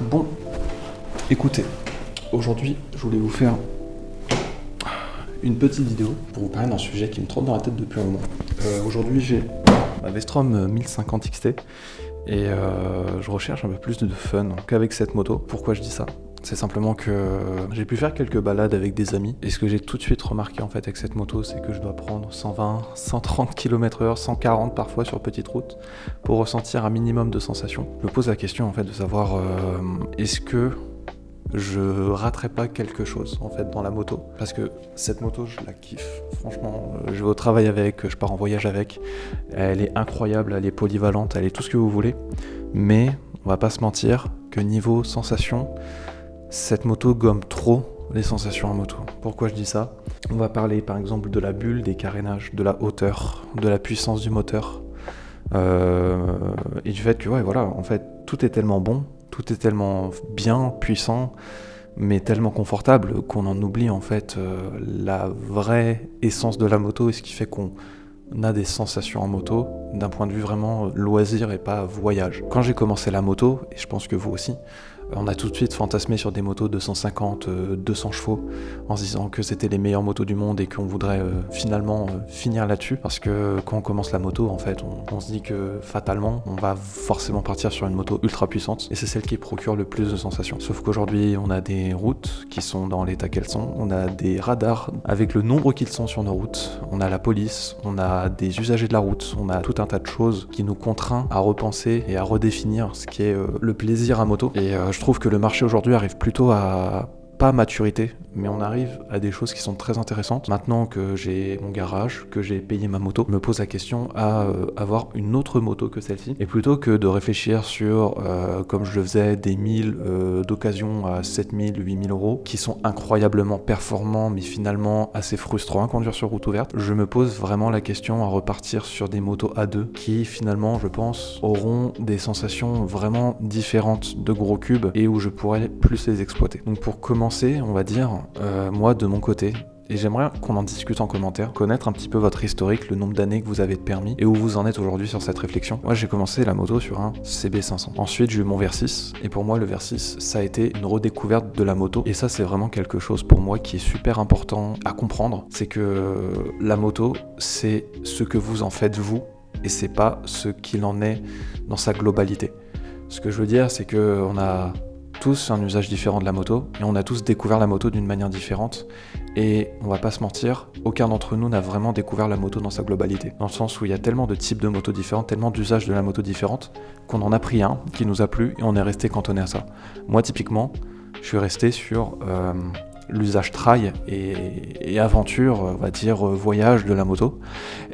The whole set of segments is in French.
Bon, écoutez, aujourd'hui, je voulais vous faire une petite vidéo pour vous parler d'un sujet qui me trotte dans la tête depuis un moment. Aujourd'hui, j'ai ma Vestrom 1050 XT et je recherche un peu plus de fun qu'avec cette moto. Pourquoi je dis ça ? C'est simplement que j'ai pu faire quelques balades avec des amis et ce que j'ai tout de suite remarqué en fait avec cette moto, c'est que je dois prendre 120, 130 km/h, 140 parfois sur petite route pour ressentir un minimum de sensations. Je me pose la question en fait de savoir est-ce que je raterai pas quelque chose en fait dans la moto, parce que cette moto je la kiffe, franchement, je vais au travail avec, je pars en voyage avec, elle est incroyable, elle est polyvalente, elle est tout ce que vous voulez, mais on va pas se mentir que niveau sensation, cette moto gomme trop les sensations en moto. Pourquoi je dis ça ? On va parler par exemple de la bulle, des carénages, de la hauteur, de la puissance du moteur, et du fait que ouais voilà, en fait tout est tellement bon, tout est tellement bien, puissant, mais tellement confortable qu'on en oublie en fait la vraie essence de la moto et ce qui fait qu'on a des sensations en moto d'un point de vue vraiment loisir et pas voyage. Quand j'ai commencé la moto, et je pense que vous aussi, on a tout de suite fantasmé sur des motos de 150, 200 chevaux en se disant que c'était les meilleures motos du monde et qu'on voudrait finalement finir là-dessus, parce que quand on commence la moto en fait on se dit que fatalement on va forcément partir sur une moto ultra puissante et c'est celle qui procure le plus de sensations. Sauf qu'aujourd'hui on a des routes qui sont dans l'état qu'elles sont, on a des radars avec le nombre qu'ils sont sur nos routes, on a la police, on a des usagers de la route, on a tout un tas de choses qui nous contraint à repenser et à redéfinir ce qui est le plaisir à moto. Et je trouve que le marché aujourd'hui arrive plutôt à pas maturité, mais on arrive à des choses qui sont très intéressantes. Maintenant que j'ai mon garage, que j'ai payé ma moto, je me pose la question à avoir une autre moto que celle-ci. Et plutôt que de réfléchir sur, comme je le faisais, des 1000 d'occasion à 7000, 8000 euros, qui sont incroyablement performants, mais finalement assez frustrants à conduire sur route ouverte, je me pose vraiment la question à repartir sur des motos A2 qui finalement, je pense, auront des sensations vraiment différentes de gros cubes et où je pourrais plus les exploiter. Donc pour commencer, on va dire, moi de mon côté, et j'aimerais qu'on en discute en commentaire, connaître un petit peu votre historique, le nombre d'années que vous avez de permis et où vous en êtes aujourd'hui sur cette réflexion. Moi j'ai commencé la moto sur un CB500. Ensuite j'ai eu mon Versys et pour moi le Versys ça a été une redécouverte de la moto et ça c'est vraiment quelque chose pour moi qui est super important à comprendre. C'est que la moto c'est ce que vous en faites vous et c'est pas ce qu'il en est dans sa globalité. Ce que je veux dire c'est que on a tous un usage différent de la moto et on a tous découvert la moto d'une manière différente et on va pas se mentir, aucun d'entre nous n'a vraiment découvert la moto dans sa globalité, dans le sens où il y a tellement de types de motos différentes, tellement d'usages de la moto différentes qu'on en a pris un qui nous a plu et on est resté cantonné à ça. Moi typiquement je suis resté sur l'usage trail et aventure, on va dire voyage de la moto,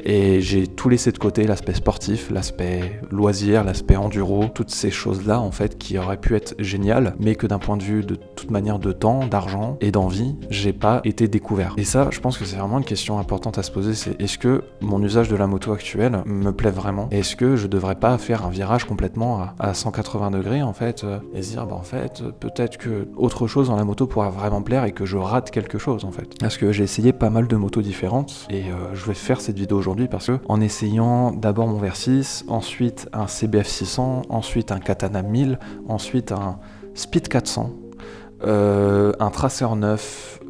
et j'ai tout laissé de côté, l'aspect sportif, l'aspect loisir, l'aspect enduro, toutes ces choses là en fait qui auraient pu être géniales mais que d'un point de vue de toute manière de temps, d'argent et d'envie, j'ai pas été découvert. Et ça je pense que c'est vraiment une question importante à se poser, c'est est-ce que mon usage de la moto actuelle me plaît vraiment? Est-ce que je devrais pas faire un virage complètement à 180 degrés en fait et se dire en fait peut-être que autre chose dans la moto pourra vraiment plaire et que je rate quelque chose en fait. Parce que j'ai essayé pas mal de motos différentes et je vais faire cette vidéo aujourd'hui parce que en essayant d'abord mon Versys, ensuite un CBF 600, ensuite un Katana 1000, ensuite un Speed 400, un Tracer 9,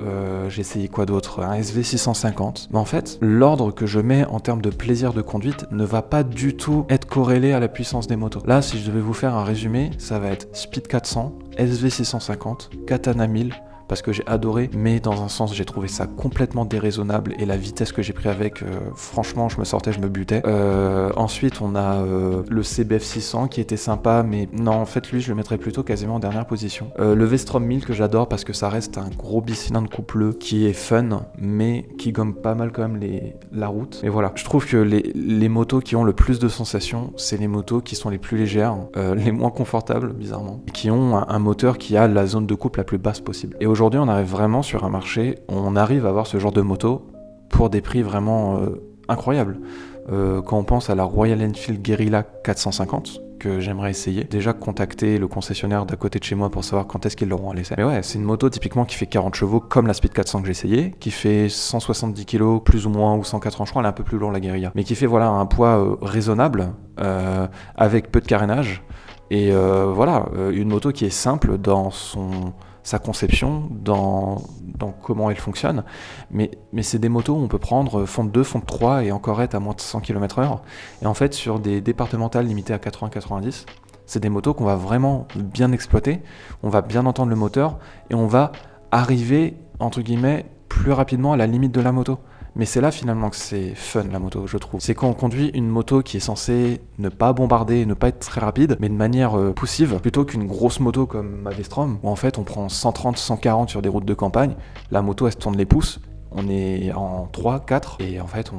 j'ai essayé quoi d'autre, un SV 650. Mais en fait, l'ordre que je mets en termes de plaisir de conduite ne va pas du tout être corrélé à la puissance des motos. Là, si je devais vous faire un résumé, ça va être Speed 400, SV 650, Katana 1000, parce que j'ai adoré, mais dans un sens j'ai trouvé ça complètement déraisonnable et la vitesse que j'ai pris avec, franchement je me sortais, je me butais. Ensuite on a le CBF 600 qui était sympa, mais non en fait lui je le mettrais plutôt quasiment en dernière position. Le Vestrom 1000 que j'adore parce que ça reste un gros bicylindre coupleux qui est fun, mais qui gomme pas mal quand même la route. Et voilà, je trouve que les motos qui ont le plus de sensations, c'est les motos qui sont les plus légères, les moins confortables bizarrement, qui ont un moteur qui a la zone de couple la plus basse possible. Et aujourd'hui, on arrive vraiment sur un marché où on arrive à avoir ce genre de moto pour des prix vraiment incroyables. Quand on pense à la Royal Enfield Guerrilla 450, que j'aimerais essayer, déjà contacter le concessionnaire d'à côté de chez moi pour savoir quand est-ce qu'ils l'auront à l'essai. Mais ouais, c'est une moto typiquement qui fait 40 chevaux comme la Speed 400 que j'ai essayé, qui fait 170 kg plus ou moins, ou 180, je crois, elle est un peu plus lourde la Guerrilla, mais qui fait voilà un poids raisonnable, avec peu de carénage, Et voilà, une moto qui est simple dans sa conception, dans comment elle fonctionne, mais c'est des motos où on peut prendre fonte 2, fonte 3 et encore être à moins de 100 km/h. Et en fait, sur des départementales limitées à 80-90, c'est des motos qu'on va vraiment bien exploiter, on va bien entendre le moteur et on va arriver, entre guillemets, plus rapidement à la limite de la moto. Mais c'est là finalement que c'est fun la moto, je trouve. C'est quand on conduit une moto qui est censée ne pas bombarder, ne pas être très rapide, mais de manière poussive, plutôt qu'une grosse moto comme ma V-Strom, où en fait on prend 130, 140 sur des routes de campagne, la moto elle se tourne les pouces, on est en 3, 4, et en fait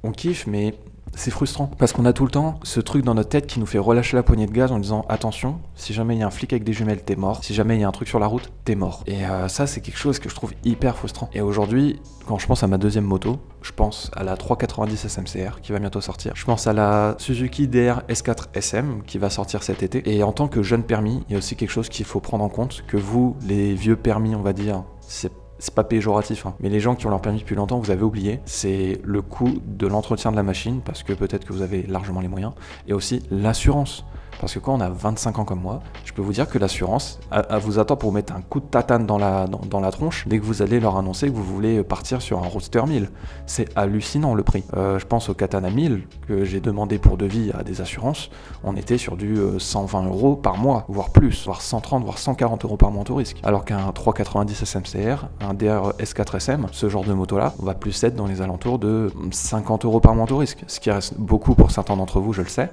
on kiffe, mais c'est frustrant parce qu'on a tout le temps ce truc dans notre tête qui nous fait relâcher la poignée de gaz en disant attention, si jamais il y a un flic avec des jumelles, t'es mort. Si jamais il y a un truc sur la route, t'es mort. Et ça, c'est quelque chose que je trouve hyper frustrant. Et aujourd'hui, quand je pense à ma deuxième moto, je pense à la 390 SMCR qui va bientôt sortir. Je pense à la Suzuki DR S4 SM qui va sortir cet été. Et en tant que jeune permis, il y a aussi quelque chose qu'il faut prendre en compte, que vous, les vieux permis, on va dire, c'est pas péjoratif, hein. Mais les gens qui ont leur permis depuis longtemps, vous avez oublié, c'est le coût de l'entretien de la machine, parce que peut-être que vous avez largement les moyens, et aussi l'assurance. Parce que quand on a 25 ans comme moi, je peux vous dire que l'assurance vous attend pour vous mettre un coup de tatane dans la tronche dès que vous allez leur annoncer que vous voulez partir sur un Roadster 1000. C'est hallucinant le prix. Je pense au Katana 1000 que j'ai demandé pour devis à des assurances. On était sur du 120 € par mois, voire plus, voire 130, voire 140 € par mois en tout risque. Alors qu'un 390 SMCR, un DR S4 SM, ce genre de moto-là, on va plus être dans les alentours de 50 € par mois en tout risque. Ce qui reste beaucoup pour certains d'entre vous, je le sais.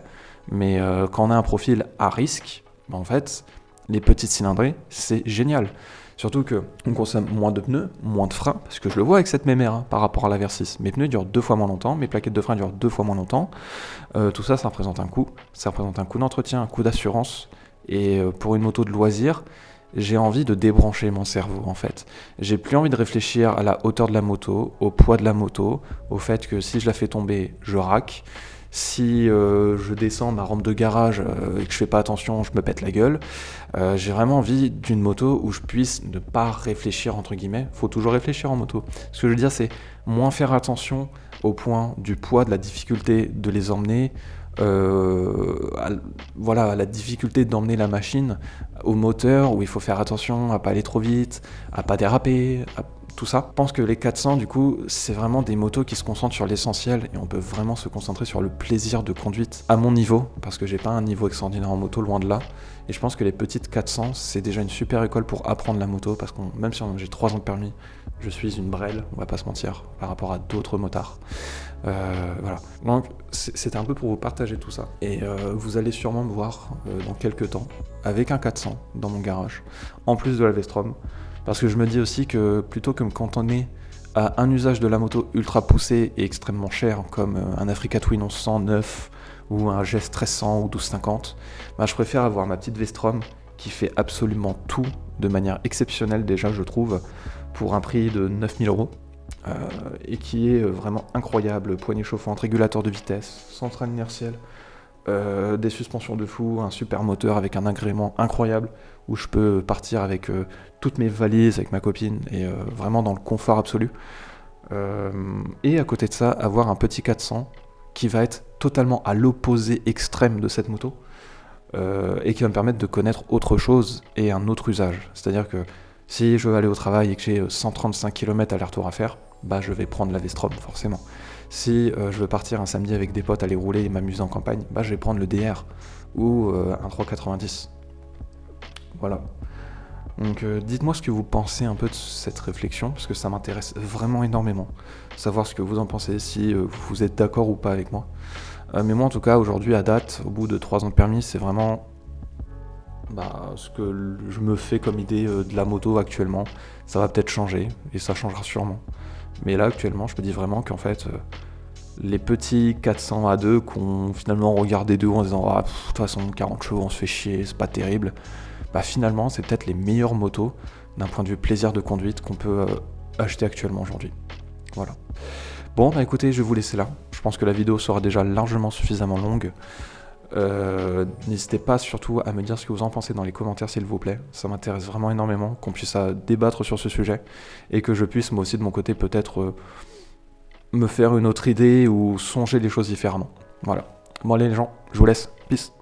Mais quand on a un profil à risque, en fait, les petites cylindrées, c'est génial. Surtout qu'on consomme moins de pneus, moins de freins, parce que je le vois avec cette mémère hein, par rapport à la Versys. Mes pneus durent 2 fois moins longtemps, mes plaquettes de frein durent 2 fois moins longtemps. Tout ça, ça représente un coût. Ça représente un coût d'entretien, un coût d'assurance. Et pour une moto de loisir, j'ai envie de débrancher mon cerveau en fait. J'ai plus envie de réfléchir à la hauteur de la moto, au poids de la moto, au fait que si je la fais tomber, je raque. Si je descends ma rampe de garage et que je fais pas attention, je me pète la gueule. J'ai vraiment envie d'une moto où je puisse ne pas réfléchir entre guillemets. Faut toujours réfléchir en moto. Ce que je veux dire, c'est moins faire attention au point du poids, de la difficulté de les emmener, à la difficulté d'emmener la machine, au moteur où il faut faire attention à pas aller trop vite, à pas déraper, tout ça. Je pense que les 400, du coup, c'est vraiment des motos qui se concentrent sur l'essentiel et on peut vraiment se concentrer sur le plaisir de conduite à mon niveau, parce que j'ai pas un niveau extraordinaire en moto, loin de là. Et je pense que les petites 400, c'est déjà une super école pour apprendre la moto, parce que même si j'ai 3 ans de permis, je suis une brêle, on va pas se mentir, par rapport à d'autres motards. Voilà. Donc, c'était un peu pour vous partager tout ça. Et vous allez sûrement me voir dans quelques temps avec un 400 dans mon garage, en plus de la V-Strom. Parce que je me dis aussi que plutôt que me cantonner à un usage de la moto ultra poussé et extrêmement cher, comme un Africa Twin 1100 neuf ou un GS 1300 ou 1250, je préfère avoir ma petite V-Strom qui fait absolument tout de manière exceptionnelle déjà, je trouve, pour un prix de 9000 €. Et qui est vraiment incroyable, poignée chauffante, régulateur de vitesse, centrale inertielle, des suspensions de fou, un super moteur avec un agrément incroyable où je peux partir avec toutes mes valises, avec ma copine et vraiment dans le confort absolu. Et à côté de ça, avoir un petit 400 qui va être totalement à l'opposé extrême de cette moto et qui va me permettre de connaître autre chose et un autre usage. C'est-à-dire que si je veux aller au travail et que j'ai 135 km aller-retour à faire, je vais prendre la V-Strom forcément. Si je veux partir un samedi avec des potes, aller rouler et m'amuser en campagne, je vais prendre le DR ou un 390. Voilà. Donc dites-moi ce que vous pensez un peu de cette réflexion, parce que ça m'intéresse vraiment énormément. Savoir ce que vous en pensez, si vous êtes d'accord ou pas avec moi. Mais moi en tout cas, aujourd'hui, à date, au bout de 3 ans de permis, c'est vraiment ce que je me fais comme idée de la moto actuellement. Ça va peut-être changer, et ça changera sûrement. Mais là, actuellement, je me dis vraiment qu'en fait, les petits 400 A2 qu'on finalement regardait d'eux en disant de toute façon, 40 chevaux, on se fait chier, c'est pas terrible. Finalement, c'est peut-être les meilleures motos d'un point de vue plaisir de conduite qu'on peut acheter actuellement aujourd'hui. Voilà. Bon, écoutez, je vais vous laisser là. Je pense que la vidéo sera déjà largement suffisamment longue. N'hésitez pas surtout à me dire ce que vous en pensez dans les commentaires s'il vous plaît, ça m'intéresse vraiment énormément qu'on puisse débattre sur ce sujet et que je puisse moi aussi de mon côté peut-être me faire une autre idée ou songer les choses différemment. Voilà. Bon allez les gens, je vous laisse, peace.